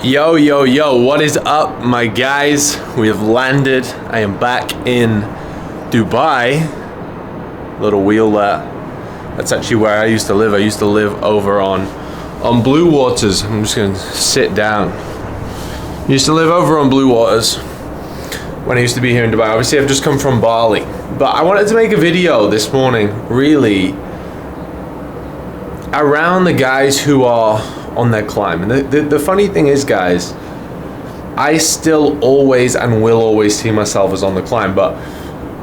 Yo, yo, yo, what is up, my guys? We have landed. I am back in Dubai. Little wheel there. That's actually where I used to live. I used to live over on Blue Waters. I'm just gonna sit down. Used to live over on Blue Waters when I used to be here in Dubai. Obviously, I've just come from Bali. But I wanted to make a video this morning, really, around the guys who are on their climb. And the funny thing is, guys, I still always and will always see myself as on the climb. But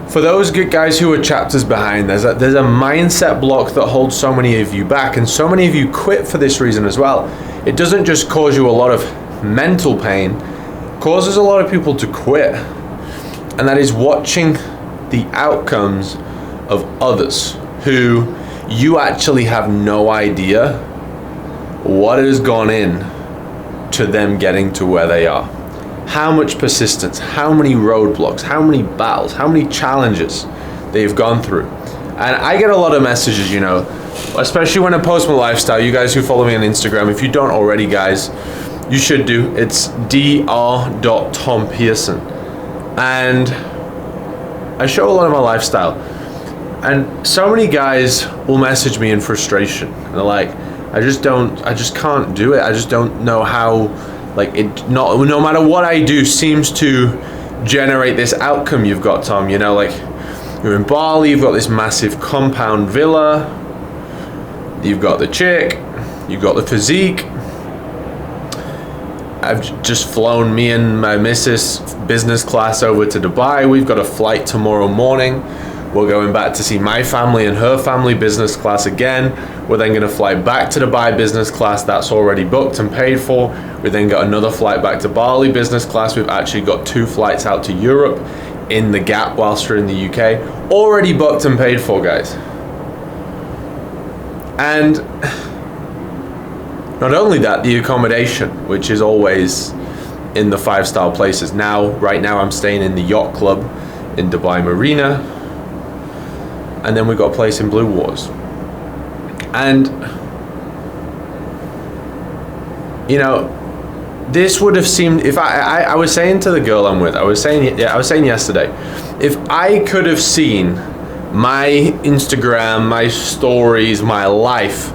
for those good guys who are chapters behind, there's a mindset block that holds so many of you back, and so many of you quit for this reason as well. It doesn't just cause you a lot of mental pain, it causes a lot of people to quit, and that is watching the outcomes of others who you actually have no idea what has gone in to them getting to where they are. How much persistence, how many roadblocks, how many battles, how many challenges they've gone through. And I get a lot of messages, you know, especially when I post my lifestyle. You guys who follow me on Instagram, if you don't already, guys, you should do. It's dr.tompearson. And I show a lot of my lifestyle. And so many guys will message me in frustration. And they're like, I just can't do it. I just don't know how, like, no matter what I do seems to generate this outcome you've got, Tom. You know, like, you're in Bali, you've got this massive compound villa, you've got the chick, you've got the physique. I've just flown me and my missus business class over to Dubai. We've got a flight tomorrow morning. We're going back to see my family and her family business class again. We're then going to fly back to Dubai business class. That's already booked and paid for. We then got another flight back to Bali business class. We've actually got 2 flights out to Europe in the gap whilst we're in the UK. Already booked and paid for, guys. And not only that, the accommodation, which is always in the 5-star places. Right now I'm staying in the yacht club in Dubai Marina. And then we got a place in Blue Waters. And, you know, this would have seemed, if I was saying to the girl I'm with, I was saying yesterday, if I could have seen my Instagram, my stories, my life,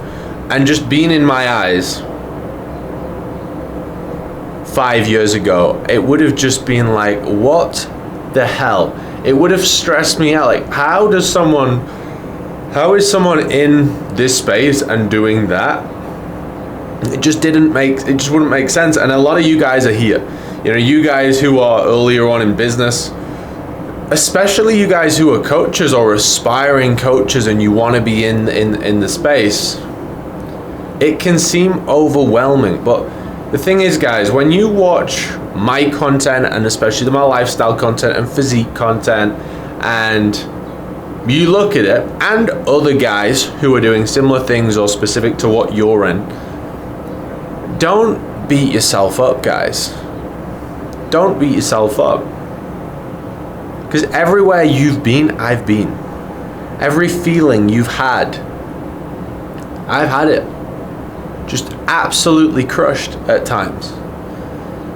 and just been in my eyes 5 years ago, it would have just been like, what the hell? It would have stressed me out. Like, how is someone in this space and doing that? It just wouldn't make sense. And a lot of you guys are here. You know, you guys who are earlier on in business, especially you guys who are coaches or aspiring coaches and you want to be in the space, it can seem overwhelming. But the thing is, guys, when you watch my content, and especially my lifestyle content and physique content, and you look at it, and other guys who are doing similar things or specific to what you're in, don't beat yourself up, guys. Don't beat yourself up. Because everywhere you've been, I've been. Every feeling you've had, I've had it. Just absolutely crushed at times.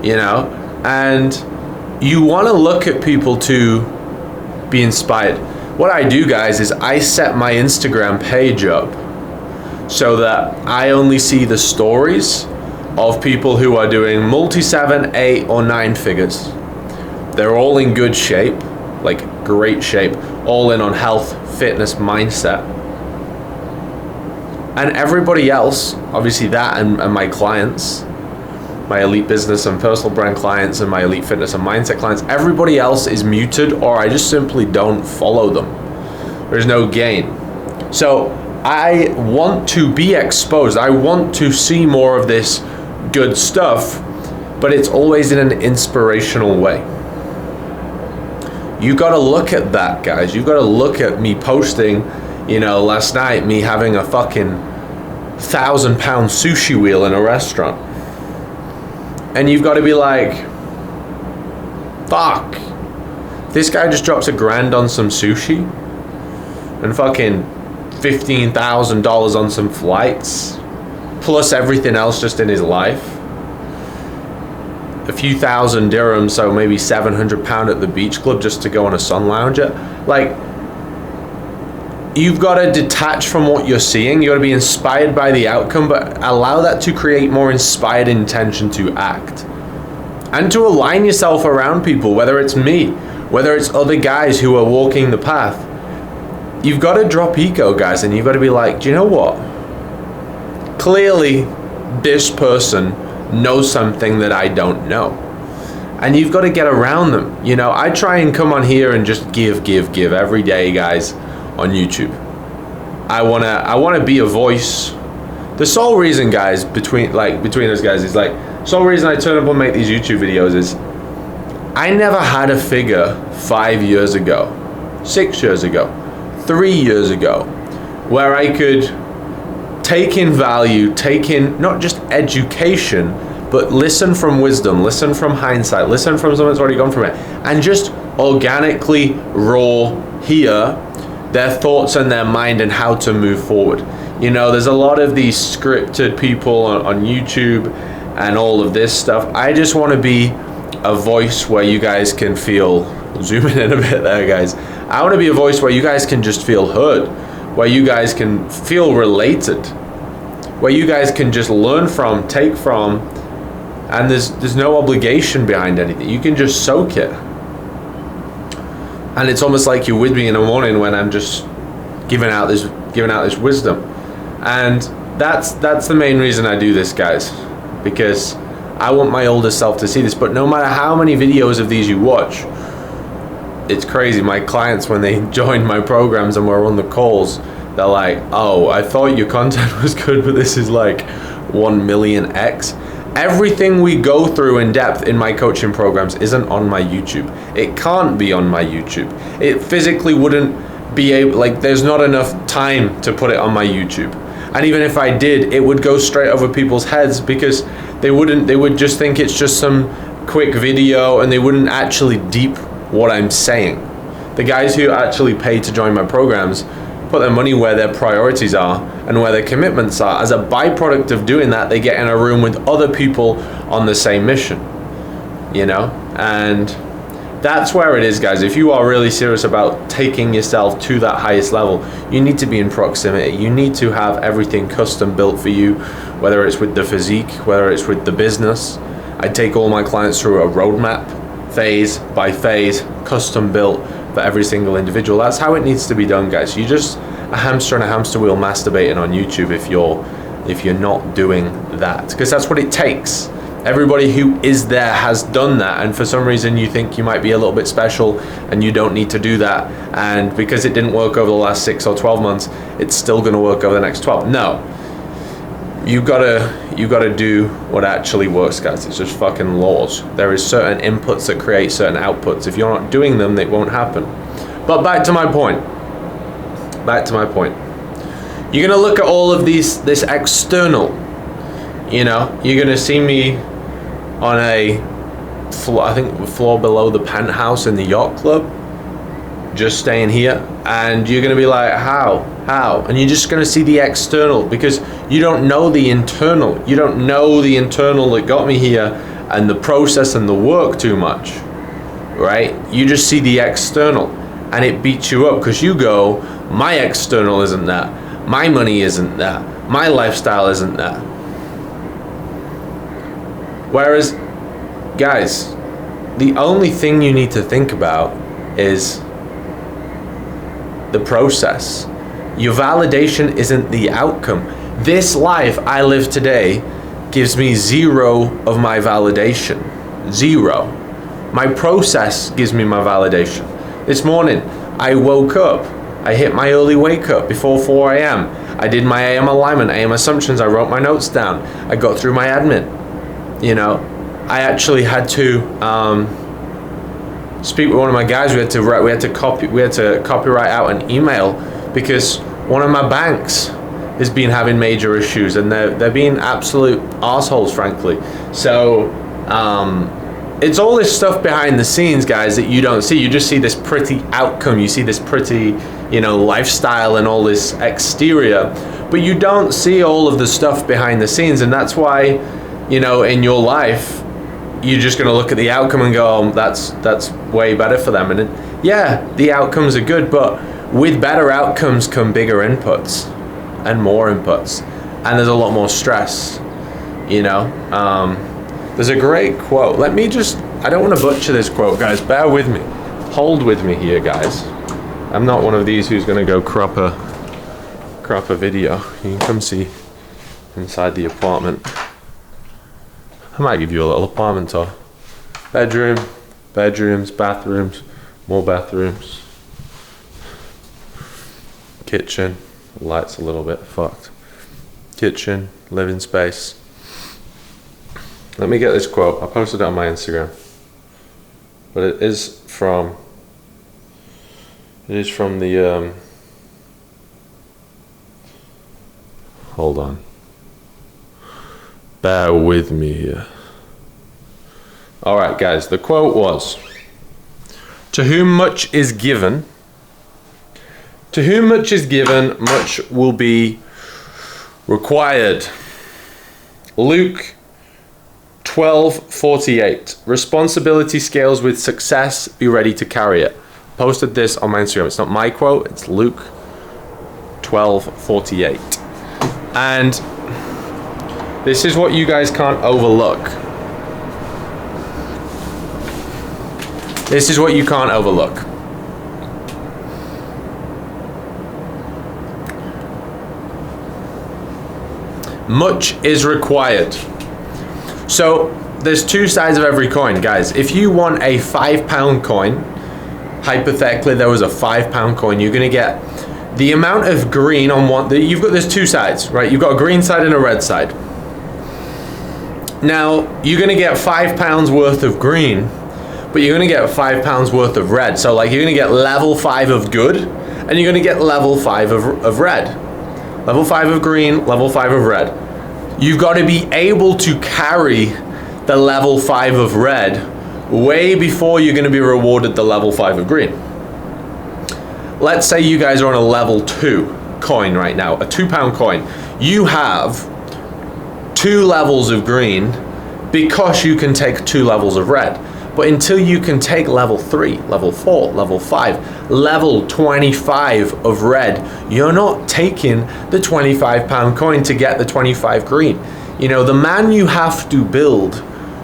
You know, and you want to look at people to be inspired. What I do, guys, is I set my Instagram page up so that I only see the stories of people who are doing multi-7, 8, or 9 figures. They're all in good shape, like great shape, all in on health, fitness, mindset. And everybody else, obviously that and my clients, my elite business and personal brand clients and my elite fitness and mindset clients, everybody else is muted, or I just simply don't follow them. There's no gain. So I want to be exposed. I want to see more of this good stuff, but it's always in an inspirational way. You got to look at that, guys. You got to look at me posting, you know, last night, me having a fucking 1,000-pound sushi wheel in a restaurant. And you've got to be like, fuck, this guy just drops $1,000 on some sushi and fucking $15,000 on some flights, plus everything else just in his life. a few thousand dirhams, so maybe £700 at the beach club just to go on a sun lounger. Like, you've got to detach from what you're seeing. You got to be inspired by the outcome, but allow that to create more inspired intention to act. And to align yourself around people, whether it's me, whether it's other guys who are walking the path. You've got to drop ego, guys, and you've got to be like, do you know what? Clearly, this person knows something that I don't know. And you've got to get around them. You know, I try and come on here and just give every day, guys, on YouTube. I wanna be a voice. The sole reason, guys, between us guys is like, sole reason I turn up and make these YouTube videos is I never had a figure 5 years ago, 6 years ago, 3 years ago, where I could take in value, take in not just education, but listen from wisdom, listen from hindsight, listen from someone that's already gone from it, and just organically raw hear their thoughts and their mind and how to move forward. You know, there's a lot of these scripted people on YouTube and all of this stuff. I just want to be a voice where you guys can feel, zooming in a bit there, guys. I want to be a voice where you guys can just feel heard, where you guys can feel related, where you guys can just learn from, take from, and there's no obligation behind anything. You can just soak it. And it's almost like you're with me in the morning when I'm just giving out this wisdom. And that's the main reason I do this, guys, because I want my older self to see this. But no matter how many videos of these you watch, it's crazy. My clients, when they join my programs and we're on the calls, they're like, oh, I thought your content was good, but this is like 1 million X. Everything we go through in depth in my coaching programs isn't on my YouTube. It can't be on my YouTube. It physically wouldn't be able, like, there's not enough time to put it on my YouTube. And even if I did, it would go straight over people's heads because they would just think it's just some quick video and they wouldn't actually deep what I'm saying. The guys who actually pay to join my programs put their money where their priorities are and where their commitments are. As a byproduct of doing that, they get in a room with other people on the same mission, you know? And that's where it is, guys. If you are really serious about taking yourself to that highest level, you need to be in proximity. You need to have everything custom built for you, whether it's with the physique, whether it's with the business. I take all my clients through a roadmap, phase by phase, custom built for every single individual. That's how it needs to be done, guys. You just a hamster on a hamster wheel masturbating on YouTube if you're not doing that, because that's what it takes. Everybody who is there has done that, and for some reason you think you might be a little bit special and you don't need to do that, and because it didn't work over the last 6 or 12 months, it's still going to work over the next 12. No, you gotta do what actually works, guys. It's just fucking laws. There is certain inputs that create certain outputs. If you're not doing them, it won't happen. But back to my point. You're gonna look at all of this external. You know, you're gonna see me on a floor, I think floor below the penthouse in the yacht club, just staying here, and you're gonna be like, how? And you're just gonna see the external because you don't know the internal. You don't know the internal that got me here and the process and the work too much, right? You just see the external and it beats you up because you go, my external isn't that, my money isn't that, my lifestyle isn't that. Whereas, guys, the only thing you need to think about is the process. Your validation isn't the outcome. This life I live today gives me 0 of my validation. 0. My process gives me my validation. This morning, I woke up. I hit my early wake up before 4 a.m. I did my AM alignment, AM assumptions. I wrote my notes down. I got through my admin. You know, I actually had to speak with one of my guys. We had to copyright out an email because one of my banks has been having major issues and they're being absolute assholes, frankly. So it's all this stuff behind the scenes, guys, that you don't see. You just see this pretty outcome. You see this pretty, you know, lifestyle and all this exterior, but you don't see all of the stuff behind the scenes. And that's why, you know, in your life, you're just going to look at the outcome and go, oh, that's way better for them. And yeah, the outcomes are good, but with better outcomes come bigger inputs and more inputs, and there's a lot more stress, you know. There's a great quote. I don't want to butcher this quote, guys. Bear with me. Hold with me here, guys. I'm not one of these who's going to go crop a video. You can come see inside the apartment. I might give you a little apartment tour. Bedrooms, bathrooms, more bathrooms. Kitchen, the light's a little bit fucked. Kitchen, living space. Let me get this quote. I posted it on my Instagram. But it is from the hold on. Bear with me here. All right, guys, the quote was, to whom much is given, much will be required. Luke 12:48. Responsibility scales with success, be ready to carry it. Posted this on my Instagram. It's not my quote, it's Luke 12:48. And this is what you guys can't overlook. This is what you can't overlook. Much is required. So there's two sides of every coin, guys. If you want a £5 coin, hypothetically there was a £5 coin, you're gonna get the amount of green on one. There's two sides, right? You've got a green side and a red side. Now you're gonna get £5 worth of green, but you're gonna get £5 worth of red. So like you're gonna get level 5 of good, and you're gonna get level 5 of red. Level 5 of green, level 5 of red. You've got to be able to carry the level 5 of red way before you're going to be rewarded the level 5 of green. Let's say you guys are on a level 2 coin right now, a £2 coin. You have 2 levels of green because you can take 2 levels of red. But until you can take level 3, level 4, level 5, level 25 of red, you're not taking the £25 coin to get the 25 green. You know, the man you have to build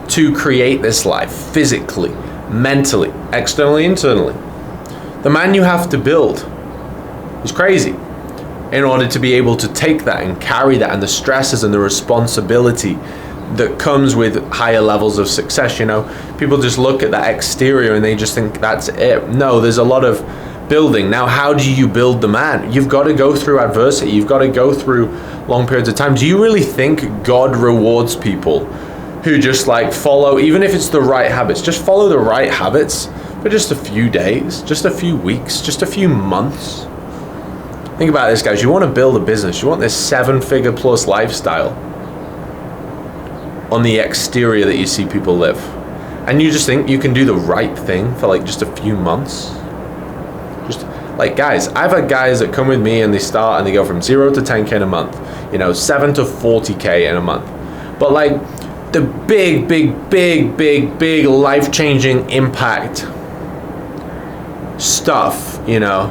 to create this life, physically, mentally, externally, internally, the man you have to build is crazy in order to be able to take that and carry that, and the stresses and the responsibility that comes with higher levels of success. You know, people just look at that exterior and they just think that's it. No, there's a lot of building. Now, how do you build the man? You've got to go through adversity. You've got to go through long periods of time. Do you really think God rewards people who just like follow, even if it's the right habits, just follow the right habits for just a few days, just a few weeks, just a few months? Think about this, guys. You want to build a business. You want this 7-figure plus lifestyle on the exterior that you see people live, and you just think you can do the right thing for like just a few months. Just like, guys, I've had guys that come with me and they start and they go from 0 to 10k in a month, you know, 7 to 40k in a month. But like the big life-changing impact stuff, you know,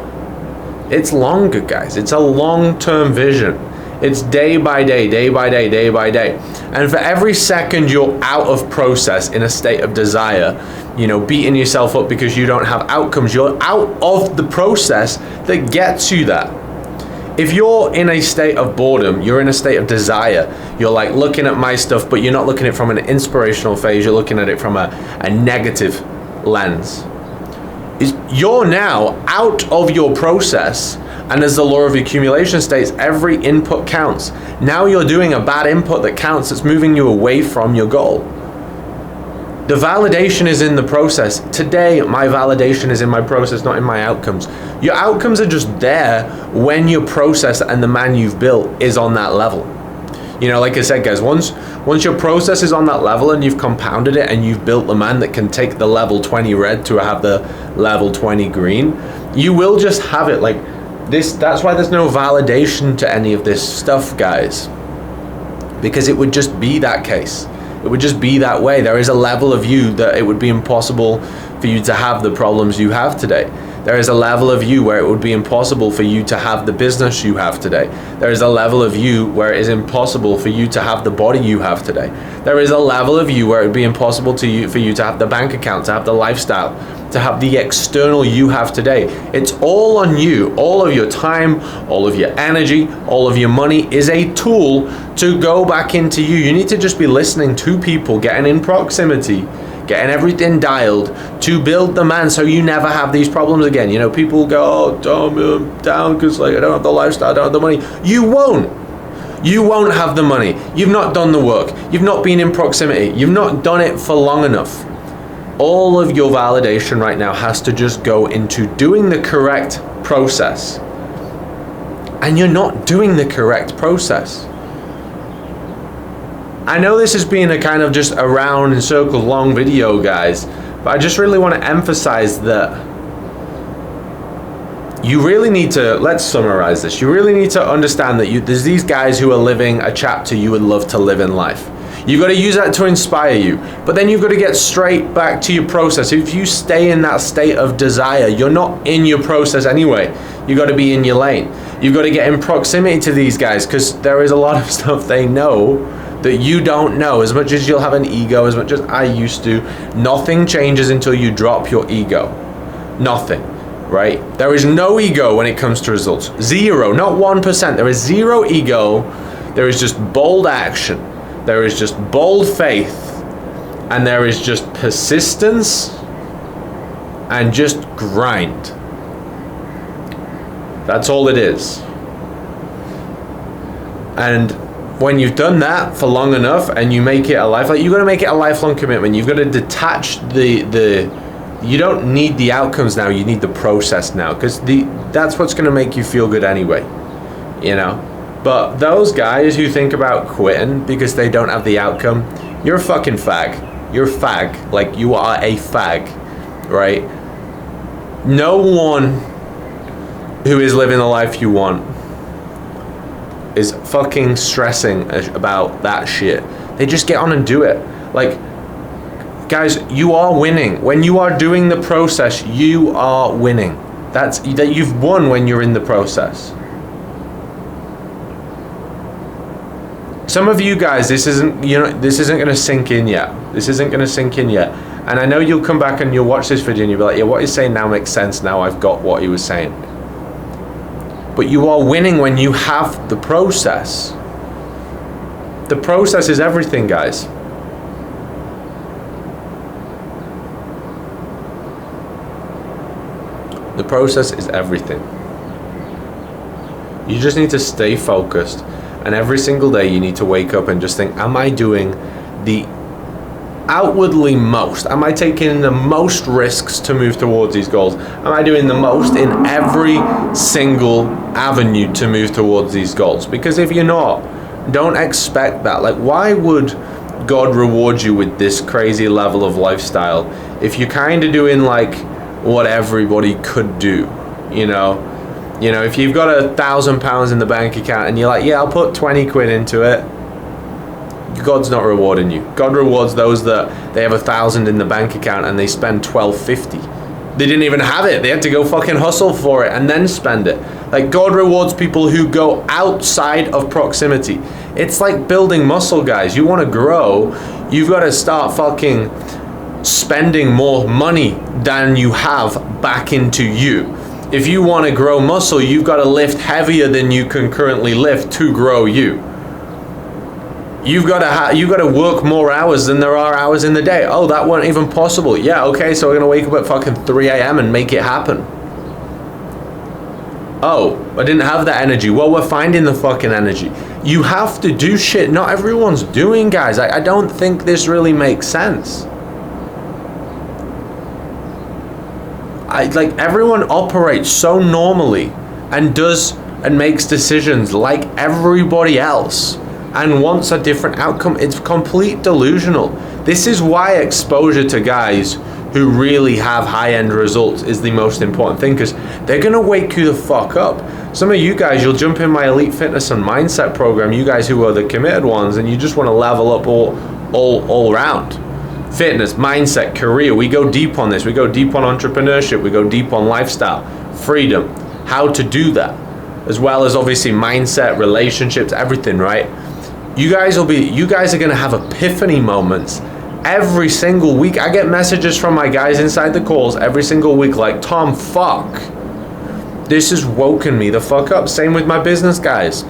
it's longer, guys. It's a long-term vision. It's day by day, day by day, day by day. And for every second you're out of process in a state of desire, you know, beating yourself up because you don't have outcomes, you're out of the process that gets you that. If you're in a state of boredom, you're in a state of desire, you're like looking at my stuff, but you're not looking at it from an inspirational phase, you're looking at it from a negative lens. You're now out of your process. And as the law of accumulation states, every input counts. Now you're doing a bad input that counts, that's moving you away from your goal. The validation is in the process. Today, my validation is in my process, not in my outcomes. Your outcomes are just there when your process and the man you've built is on that level. You know, like I said, guys, once your process is on that level and you've compounded it and you've built the man that can take the level 20 red to have the level 20 green, you will just have it like this. That's why there's no validation to any of this stuff, guys, because it would just be that case. It would just be that way. There is a level of you that it would be impossible for you to have the problems you have today. There is a level of you where it would be impossible for you to have the business you have today. There is a level of you where it is impossible for you to have the body you have today. There is a level of you where it would be impossible for you to have the bank account, to have the lifestyle, to have the external you have today. It's all on you. All of your time, all of your energy, all of your money is a tool to go back into you. You need to just be listening to people, getting in proximity, getting everything dialed to build the man so you never have these problems again. You know, people go, oh, Tom, I'm down because like I don't have the lifestyle, I don't have the money. You won't. You won't have the money. You've not done the work. You've not been in proximity. You've not done it for long enough. All of your validation right now has to just go into doing the correct process. And you're not doing the correct process. I know this has been a kind of just a round and circle long video, guys, but I just really want to emphasize that you really need to, let's summarize this. You really need to understand that there's these guys who are living a chapter you would love to live in life. You've got to use that to inspire you, but then you've got to get straight back to your process. If you stay in that state of desire, you're not in your process anyway. You've got to be in your lane. You've got to get in proximity to these guys because there is a lot of stuff they know that you don't know. As much as you'll have an ego, as much as I used to, nothing changes until you drop your ego. Nothing, right? There is no ego when it comes to results. Zero, not 1%. There is zero ego. There is just bold action. There is just bold faith. And there is just persistence and just grind. That's all it is. And when you've done that for long enough and you make it a life, like you've got to make it a lifelong commitment. You've got to detach you don't need the outcomes now, you need the process now, because that's what's going to make you feel good anyway, you know. But those guys who think about quitting because they don't have the outcome, you're a fucking fag. You're a fag. Like, you are a fag, right? No one who is living the life you want is fucking stressing about that shit. They just get on and do it. Like, guys, you are winning. When you are doing the process, you are winning. That you've won when you're in the process. Some of you guys, this isn't going to sink in yet. This isn't going to sink in yet. And I know you'll come back and you'll watch this video and you'll be like, yeah, what he's saying now makes sense. Now I've got what he was saying. But you are winning when you have the process. The process is everything, guys. The process is everything. You just need to stay focused. And every single day you need to wake up and just think, am I doing the outwardly most? Am I taking the most risks to move towards these goals? Am I doing the most in every single avenue to move towards these goals? Because if you're not, don't expect that. Like, why would God reward you with this crazy level of lifestyle if you're kind of doing like what everybody could do, you know? You know, if you've got £1,000 in the bank account and you're like, yeah, I'll put 20 quid into it, God's not rewarding you. God rewards those that they have 1,000 in the bank account and they spend 1,250. They didn't even have it. They had to go fucking hustle for it and then spend it. Like, God rewards people who go outside of proximity. It's like building muscle, guys. You want to grow, you've got to start fucking spending more money than you have back into you. If you want to grow muscle, you've got to lift heavier than you can currently lift to grow you. You've got to work more hours than there are hours in the day. Oh, that weren't even possible. Yeah, okay, so we're going to wake up at fucking 3 a.m. and make it happen. Oh, I didn't have that energy. Well, we're finding the fucking energy. You have to do shit not everyone's doing, guys. I don't think this really makes sense. Like, everyone operates so normally and does and makes decisions like everybody else and wants a different outcome. It's complete delusional. This is why exposure to guys who really have high-end results is the most important thing, because they're gonna wake you the fuck up. Some of you guys, you'll jump in my elite fitness and mindset program, you guys who are the committed ones, and you just want to level up all round. Fitness, mindset, career. We go deep on this. We go deep on entrepreneurship. We go deep on lifestyle, freedom, how to do that, as well as obviously mindset, relationships, everything, right? You guys are going to have epiphany moments every single week. I get messages from my guys inside the calls every single week like, Tom, fuck, this has woken me the fuck up. Same with my business guys.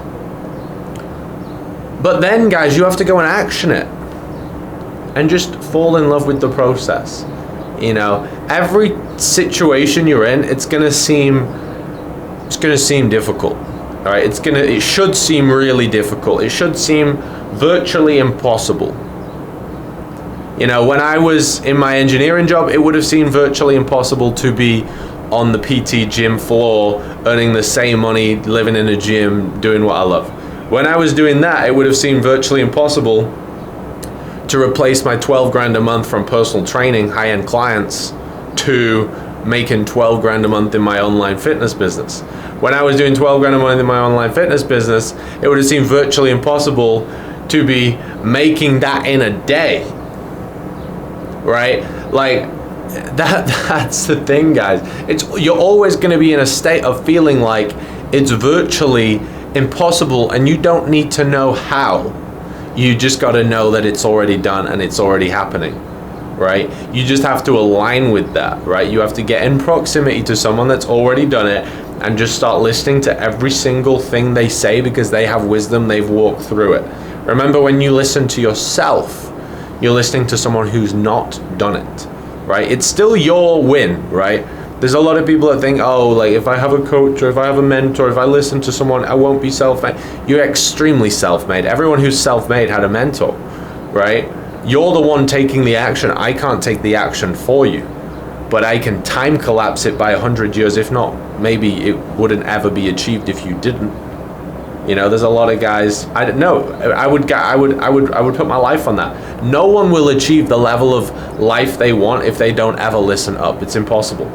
But then, guys, you have to go and action it and just fall in love with the process. You know, every situation you're in, it's gonna seem difficult. All right, it should seem really difficult. It should seem virtually impossible. You know, when I was in my engineering job, it would have seemed virtually impossible to be on the PT gym floor, earning the same money, living in a gym, doing what I love. When I was doing that, it would have seemed virtually impossible to replace my 12 grand a month from personal training, high-end clients, to making 12 grand a month in my online fitness business. When I was doing 12 grand a month in my online fitness business, it would have seemed virtually impossible to be making that in a day, right? Like, that's the thing, guys. You're always going to be in a state of feeling like it's virtually impossible, and you don't need to know how. You just got to know that it's already done and it's already happening, right? You just have to align with that, right? You have to get in proximity to someone that's already done it and just start listening to every single thing they say, because they have wisdom, they've walked through it. Remember, when you listen to yourself, you're listening to someone who's not done it, right? It's still your win, right? There's a lot of people that think, oh, like if I have a coach or if I have a mentor, if I listen to someone, I won't be self-made. You're extremely self-made. Everyone who's self-made had a mentor, right? You're the one taking the action. I can't take the action for you, but I can time collapse it by 100 years. If not, maybe it wouldn't ever be achieved if you didn't. You know, there's a lot of guys, I don't know, I would put my life on that. No one will achieve the level of life they want if they don't ever listen up. It's impossible.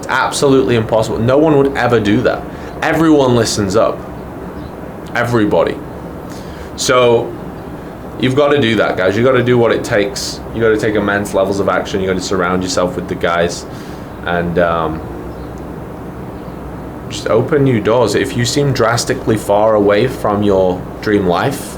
Absolutely impossible. No one would ever do that. Everyone listens up. Everybody. So you've got to do that, guys. You've got to do what it takes. You've got to take immense levels of action. You've got to surround yourself with the guys and just open new doors. If you seem drastically far away from your dream life,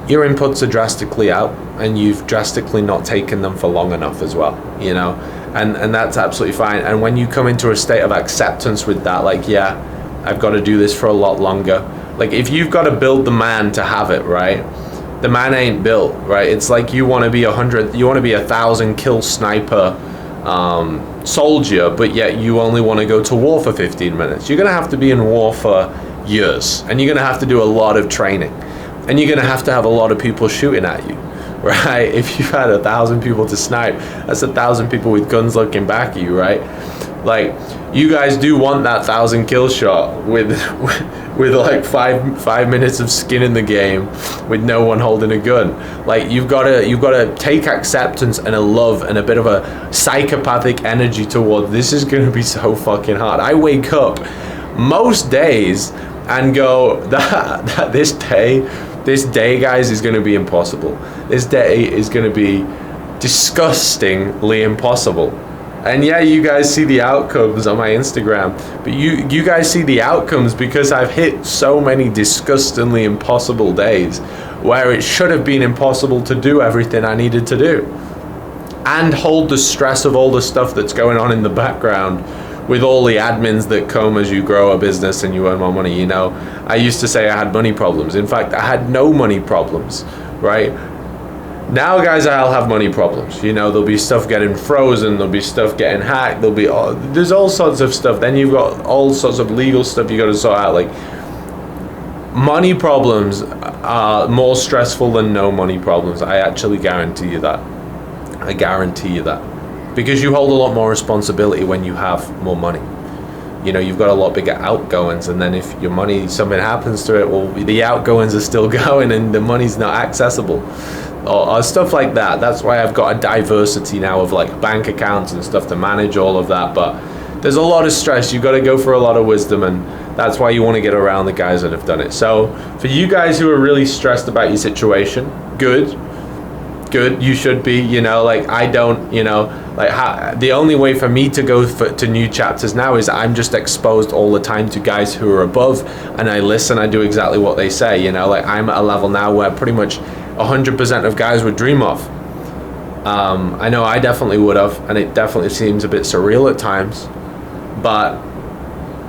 your inputs are drastically out, and you've drastically not taken them for long enough as well, you know, and that's absolutely fine. And when you come into a state of acceptance with that, like, yeah, I've got to do this for a lot longer. Like, if you've got to build the man to have it, right? The man ain't built, right? It's like you want to be 1,000 kill sniper soldier, but yet you only want to go to war for 15 minutes. You're going to have to be in war for years, and you're going to have to do a lot of training, and you're going to have a lot of people shooting at you, right? If you've had 1,000 people to snipe, that's 1,000 people with guns looking back at you, right? Like, you guys do want that 1,000 kill shot with like five minutes of skin in the game, with no one holding a gun. Like, you've got to take acceptance and a love and a bit of a psychopathic energy toward this. Is going to be so fucking hard. I wake up most days and go, that this day, guys, is going to be impossible. This day is going to be disgustingly impossible. And yeah, you guys see the outcomes on my Instagram, but you guys see the outcomes because I've hit so many disgustingly impossible days where it should have been impossible to do everything I needed to do and hold the stress of all the stuff that's going on in the background with all the admins that come as you grow a business and you earn more money. You know, I used to say I had money problems. In fact, I had no money problems, right? Now, guys, I'll have money problems. You know, there'll be stuff getting frozen, there'll be stuff getting hacked, there's all sorts of stuff. Then you've got all sorts of legal stuff you got to sort out. Like, money problems are more stressful than no money problems. I actually guarantee you that. I guarantee you that. Because you hold a lot more responsibility when you have more money. You know, you've got a lot bigger outgoings, and then if your money, something happens to it, well, the outgoings are still going and the money's not accessible. Or stuff like that. That's why I've got a diversity now of like bank accounts and stuff to manage all of that. But there's a lot of stress. You've got to go for a lot of wisdom, and that's why you want to get around the guys that have done it. So for you guys who are really stressed about your situation, good. You should be, you know, like I don't, you know, like the only way for me to go to new chapters now is I'm just exposed all the time to guys who are above, and I listen, I do exactly what they say, you know, like I'm at a level now where pretty much 100% of guys would dream of. I know I definitely would have, and it definitely seems a bit surreal at times, but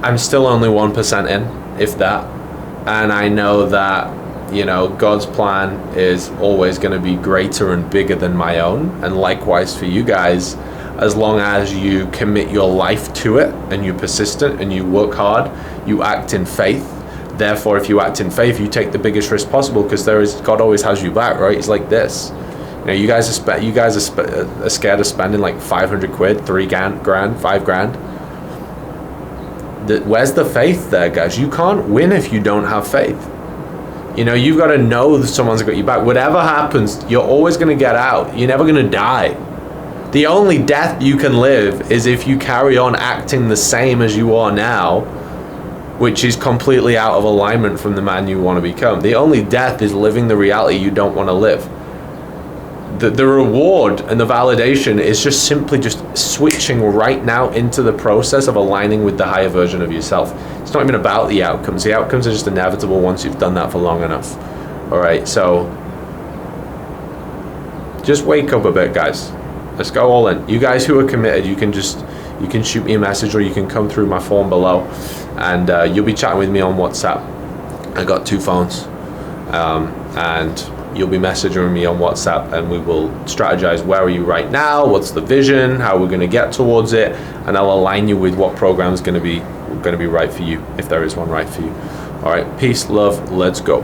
I'm still only 1% in, if that, and I know that, you know, God's plan is always going to be greater and bigger than my own, and likewise for you guys, as long as you commit your life to it and you're persistent and you work hard, you act in faith. Therefore, if you act in faith, you take the biggest risk possible, because God always has you back, right? It's like this. You know, you guys are scared of spending like 500 quid, 3 grand, 5 grand. Where's the faith there, guys? You can't win if you don't have faith. You know, you've got to know that someone's got your back. Whatever happens, you're always going to get out. You're never going to die. The only death you can live is if you carry on acting the same as you are now, which is completely out of alignment from the man you want to become. The only death is living the reality you don't want to live. The reward and the validation is just simply just switching right now into the process of aligning with the higher version of yourself. It's not even about the outcomes. The outcomes are just inevitable once you've done that for long enough. All right, so just wake up a bit, guys. Let's go all in. You guys who are committed, you can shoot me a message, or you can come through my form below, and you'll be chatting with me on WhatsApp. I got 2 phones, and you'll be messaging me on WhatsApp, and we will strategize where are you right now, what's the vision, how we're going to get towards it, and I'll align you with what program is going to be right for you, if there is one right for you. All right, peace, love, let's go.